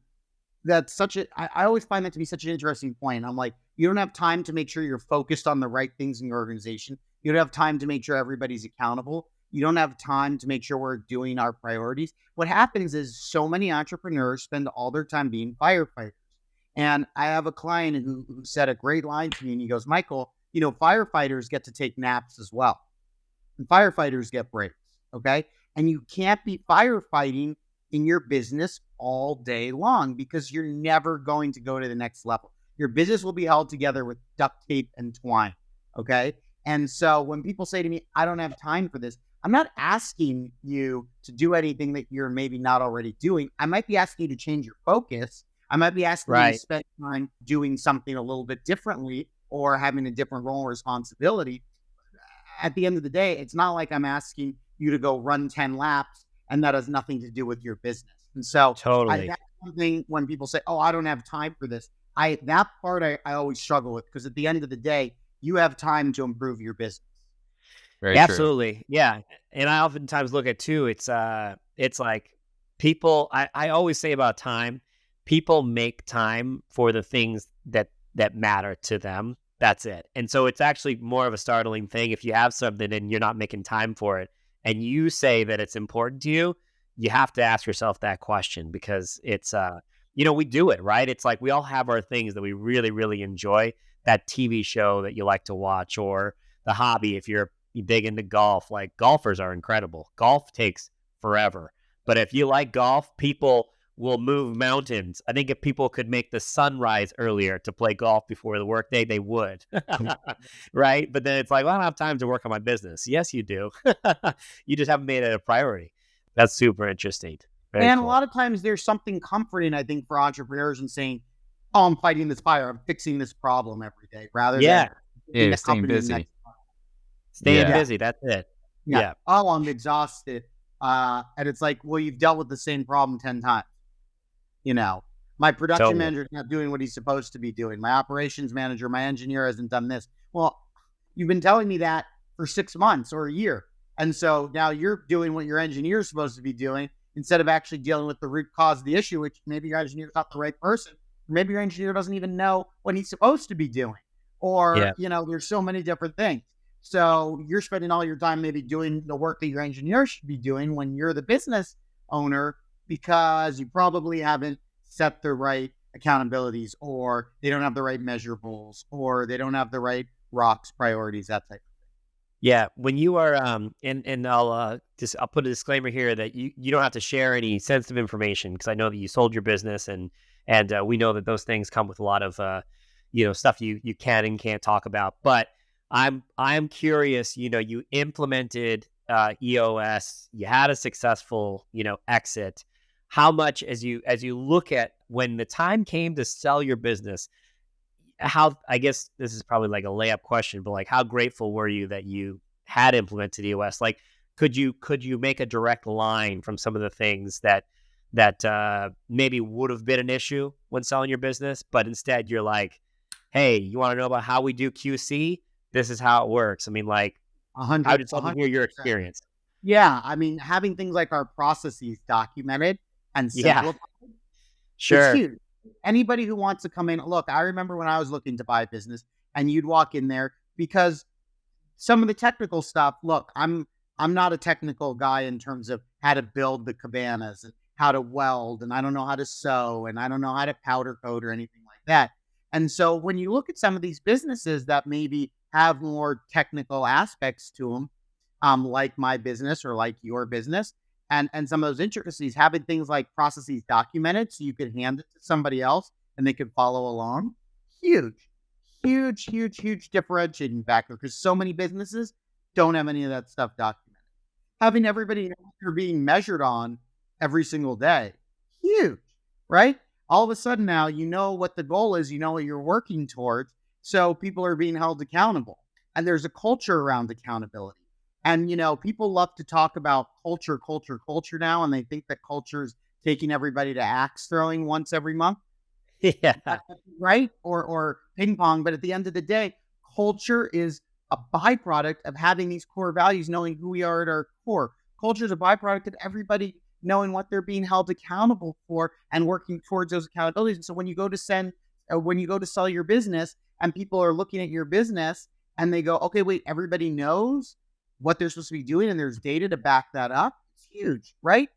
that's I always find that to be such an interesting point. I'm like, you don't have time to make sure you're focused on the right things in your organization. You don't have time to make sure everybody's accountable. You don't have time to make sure we're doing our priorities. What happens is so many entrepreneurs spend all their time being firefighters. And I have a client who said a great line to me, and he goes, Michael, firefighters get to take naps as well. And firefighters get breaks, okay? And you can't be firefighting in your business all day long because you're never going to go to the next level. Your business will be held together with duct tape and twine, okay? And so when people say to me, I don't have time for this, I'm not asking you to do anything that you're maybe not already doing. I might be asking you to change your focus. I might be asking you to spend time doing something a little bit differently or having a different role or responsibility. At the end of the day, it's not like I'm asking you to go run 10 laps and that has nothing to do with your business. And so that's something when people say, oh, I don't have time for this. That part I always struggle with, because at the end of the day, you have time to improve your business. Very Absolutely. True. Yeah. And I oftentimes look at too, it's like people, I always say about time, people make time for the things that that matter to them. That's it. And so it's actually more of a startling thing if you have something and you're not making time for it and you say that it's important to you, you have to ask yourself that question because it's, we do it, right? It's like we all have our things that we really, really enjoy. That TV show that you like to watch or the hobby. If you're big into golf, like golfers are incredible. Golf takes forever. But if you like golf, people will move mountains. I think if people could make the sun rise earlier to play golf before the workday, they would. Right? But then it's like, well, I don't have time to work on my business. Yes, you do. You just haven't made it a priority. That's super interesting. Very and cool. A lot of times there's something comforting, I think, for entrepreneurs in saying, oh, I'm fighting this fire. I'm fixing this problem every day rather than staying busy. Staying busy. That's it. Yeah. Oh, I'm exhausted. And it's like, well, you've dealt with the same problem 10 times. My production manager is not doing what he's supposed to be doing. My operations manager, my engineer hasn't done this. Well, you've been telling me that for 6 months or a year. And so now you're doing what your engineer is supposed to be doing instead of actually dealing with the root cause of the issue, which maybe your engineer's not the right person. Or maybe your engineer doesn't even know what he's supposed to be doing. Or, there's so many different things. So you're spending all your time maybe doing the work that your engineer should be doing when you're the business owner because you probably haven't set the right accountabilities or they don't have the right measurables or they don't have the right rocks priorities, that type of thing. Yeah, when you are, and I'll put a disclaimer here that you don't have to share any sensitive information because I know that you sold your business and we know that those things come with a lot of stuff you can and can't talk about. But I'm curious. You implemented EOS, you had a successful exit. How much as you look at when the time came to sell your business? How, I guess this is probably like a layup question, but like how grateful were you that you had implemented EOS? Like, could you make a direct line from some of the things that maybe would have been an issue when selling your business, but instead you're like, hey, you want to know about how we do QC? This is how it works. I mean, like, how did someone hear your experience? Yeah, I mean, having things like our processes documented and simplified. Sure. It's huge. Anybody who wants to come in, look, I remember when I was looking to buy a business and you'd walk in there because some of the technical stuff, look, I'm not a technical guy in terms of how to build the cabanas and how to weld, and I don't know how to sew, and I don't know how to powder coat or anything like that. And so when you look at some of these businesses that maybe have more technical aspects to them, like my business or like your business, and some of those intricacies, having things like processes documented so you could hand it to somebody else and they could follow along. Huge differentiating factor because so many businesses don't have any of that stuff documented. Having everybody know what you're being measured on every single day. Huge, right? All of a sudden now, you know what the goal is, you know what you're working towards. So people are being held accountable and there's a culture around accountability. And, people love to talk about culture now, and they think that culture is taking everybody to axe throwing once every month. Yeah. Right? Or ping pong. But at the end of the day, culture is a byproduct of having these core values, knowing who we are at our core. Culture is a byproduct of everybody knowing what they're being held accountable for and working towards those accountabilities. And so when you go to sell your business and people are looking at your business and they go, okay, wait, everybody knows what they're supposed to be doing and there's data to back that up. It's huge, right?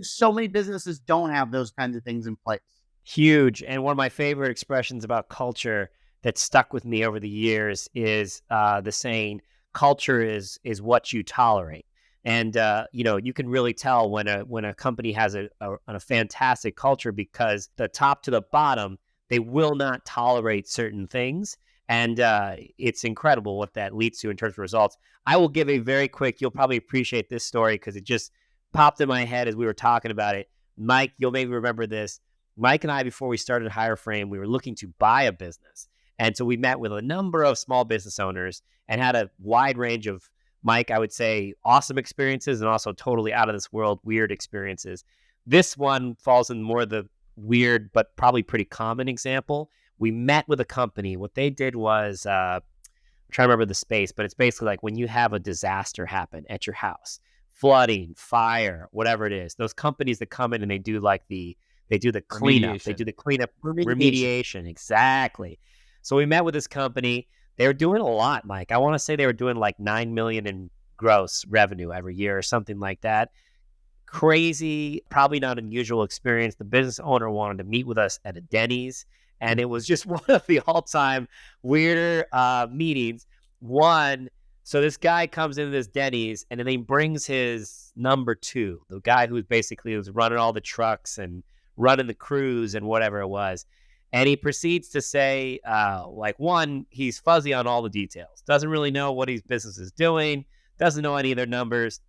So many businesses don't have those kinds of things in place. Huge. And one of my favorite expressions about culture that stuck with me over the years is the saying, culture is what you tolerate. And, you can really tell when a company has a fantastic culture because the top to the bottom, they will not tolerate certain things. And it's incredible what that leads to in terms of results. I will give a very quick, you'll probably appreciate this story because it just popped in my head as we were talking about it. Mike, you'll maybe remember this. Mike and I, before we started HireFrame, we were looking to buy a business. And so we met with a number of small business owners and had a wide range of, Mike, I would say, awesome experiences and also totally out of this world, weird experiences. This one falls in more the weird, but probably pretty common example. We met with a company. What they did was, I'm trying to remember the space, but it's basically like when you have a disaster happen at your house, flooding, fire, whatever it is, those companies that come in and they do the cleanup, they do the cleanup, remediation. Exactly. So we met with this company. They were doing a lot, Mike. I want to say they were doing like 9 million in gross revenue every year or something like that. Crazy, probably not unusual experience. The business owner wanted to meet with us at a Denny's, and it was just one of the all-time weirder meetings. One, so this guy comes into this Denny's, and then he brings his number two, the guy who basically was running all the trucks and running the crews and whatever it was. And he proceeds to say, one, he's fuzzy on all the details, doesn't really know what his business is doing, doesn't know any of their numbers.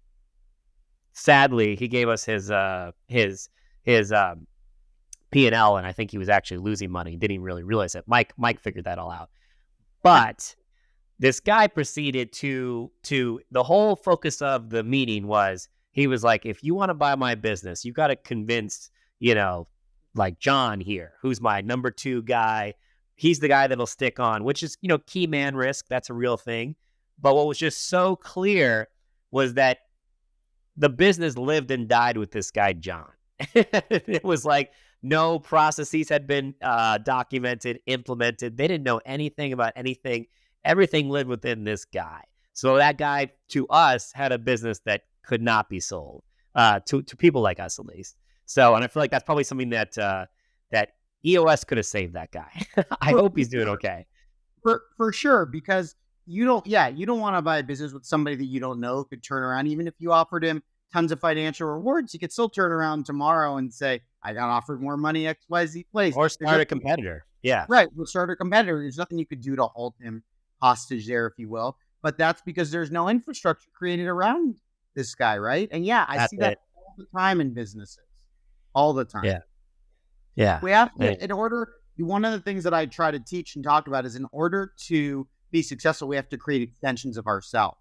Sadly, he gave us his P&L, and I think he was actually losing money. Didn't even really realize it. Mike figured that all out. But this guy proceeded to the whole focus of the meeting was, he was like, if you want to buy my business, you got to convince, like John here, who's my number two guy. He's the guy that'll stick on, which is, key man risk. That's a real thing. But what was just so clear was that the business lived and died with this guy, John. It was like no processes had been documented, implemented. They didn't know anything about anything. Everything lived within this guy. So that guy, to us, had a business that could not be sold, to people like us, at least. So, and I feel like that's probably something that that EOS could have saved that guy. I hope he's doing okay. For sure, because you don't want to buy a business with somebody that you don't know could turn around. Even if you offered him tons of financial rewards, he could still turn around tomorrow and say, I got offered more money XYZ place. Or start a competitor. Yeah. Right. We'll start a competitor. There's nothing you could do to hold him hostage there, if you will. But that's because there's no infrastructure created around this guy, right? And I see that all the time in businesses. All the time. Yeah. Yeah. We have to, one of the things that I try to teach and talk about is, in order to be successful, we have to create extensions of ourselves.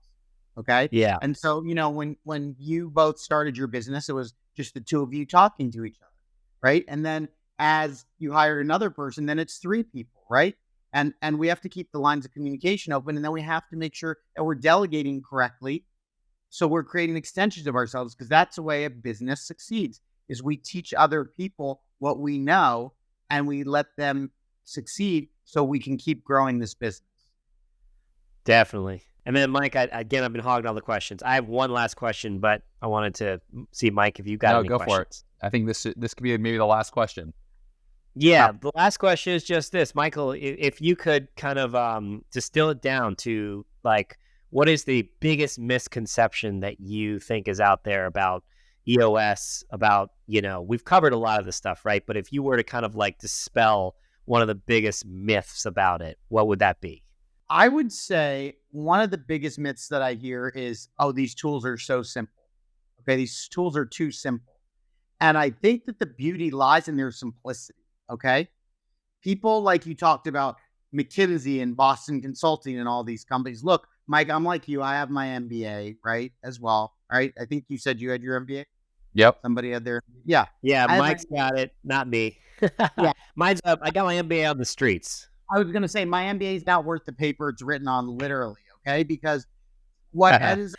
Okay. Yeah. And so, when you both started your business, it was just the two of you talking to each other. Right. And then as you hired another person, then it's three people. Right. And we have to keep the lines of communication open. And then we have to make sure that we're delegating correctly. So we're creating extensions of ourselves, because that's the way a business succeeds, is we teach other people what we know and we let them succeed so we can keep growing this business. Definitely. And then, Mike, I've been hogging all the questions. I have one last question, but I wanted to see, Mike, if you got any questions. Go for it. I think this could be maybe the last question. Yeah, the last question is just this, Michael. If you could kind of distill it down to, like, what is the biggest misconception that you think is out there about EOS? About, we've covered a lot of the stuff, right? But if you were to kind of like dispel one of the biggest myths about it, what would that be? I would say one of the biggest myths that I hear is, these tools are so simple. Okay, these tools are too simple. And I think that the beauty lies in their simplicity. Okay, people like you talked about, McKinsey and Boston Consulting and all these companies. Look, Mike, I'm like you. I have my MBA, right, as well. Right? I think you said you had your MBA. Yep. Somebody had their, yeah. Mike's got it, not me. Yeah. Mine's up. I got my MBA on the streets. I was going to say, my MBA is not worth the paper it's written on, literally. Okay. Because what is,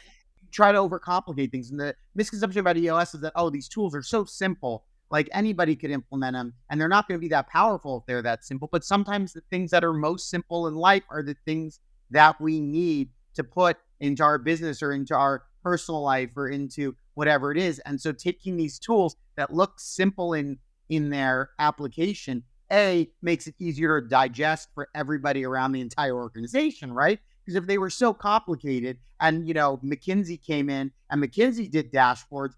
try to overcomplicate things. And the misconception about EOS is that, these tools are so simple, like anybody could implement them, and they're not going to be that powerful if they're that simple. But sometimes the things that are most simple in life are the things that we need to put into our business or into our personal life or into whatever it is. And so taking these tools that look simple in their application, makes it easier to digest for everybody around the entire organization, right? Because if they were so complicated and, McKinsey came in and McKinsey did dashboards,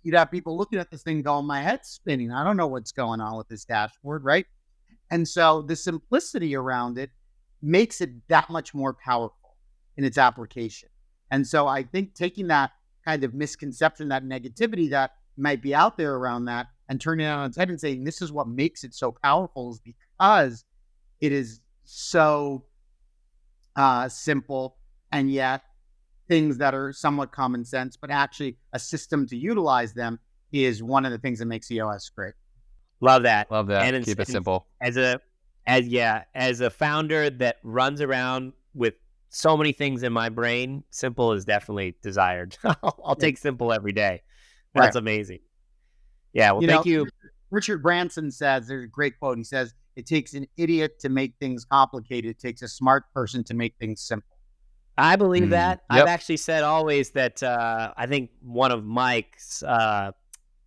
you'd have people looking at this thing going, my head's spinning. I don't know what's going on with this dashboard, right? And so the simplicity around it makes it that much more powerful in its application. And so I think taking that kind of misconception, that negativity that might be out there around that, and turning it on its head and saying, this is what makes it so powerful, is because it is so simple, and yet things that are somewhat common sense, but actually a system to utilize them, is one of the things that makes EOS great. Love that. And keep it simple. As a founder that runs around with so many things in my brain, simple is definitely desired. I'll take simple every day. That's amazing. Yeah. Well, thank you. Richard Branson says, there's a great quote. He says, it takes an idiot to make things complicated. It takes a smart person to make things simple. I believe that. Yep. I've actually said always that I think one of Mike's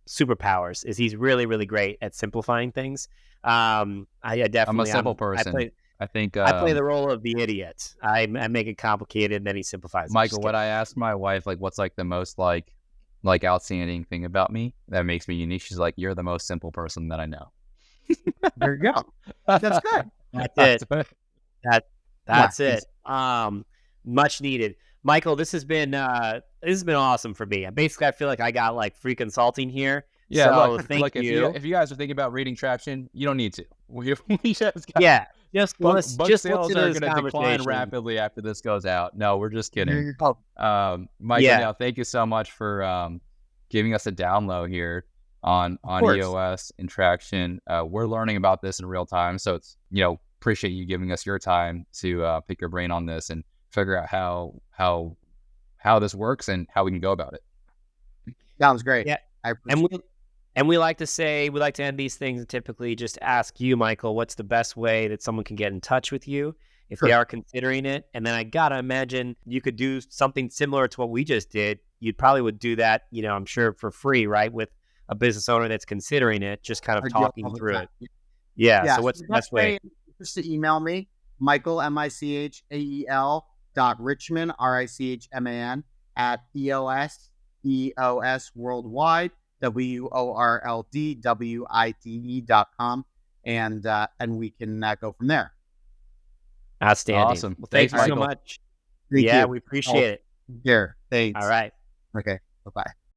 superpowers is he's really, really great at simplifying things. I definitely, I'm a simple person. I think I play the role of the idiot. I make it complicated, and then he simplifies it. Michael, what I asked my wife, like, what's like the most like outstanding thing about me that makes me unique? She's like, you're the most simple person that I know. There you go. That's good. That's it. That's it. Much needed. Michael, this has been awesome for me. Basically, I feel like I got like free consulting here. Yeah, so look, if you guys are thinking about reading Traction, you don't need to. We just got, book sales are going to decline rapidly after this goes out. No, we're just kidding. Michael, now thank you so much for giving us a download here on EOS and Traction. We're learning about this in real time, so it's appreciate you giving us your time to pick your brain on this and figure out how this works and how we can go about it. Sounds great. Yeah, I appreciate it. And we like to end these things and typically just ask you, Michael, what's the best way that someone can get in touch with you if they are considering it? And then I gotta imagine you could do something similar to what we just did. You probably would do that, I'm sure for free, right? With a business owner that's considering it, just kind of talking through it. Yeah. So what's the best way? Just to email me, Michael, Michael.Richman, Richman at EOS Worldwide, WORLDWIDE.com, and we can go from there. Outstanding. Awesome. Well, thank you so much. Thank you. We appreciate it. Here. Thanks. All right. Okay. Bye-bye.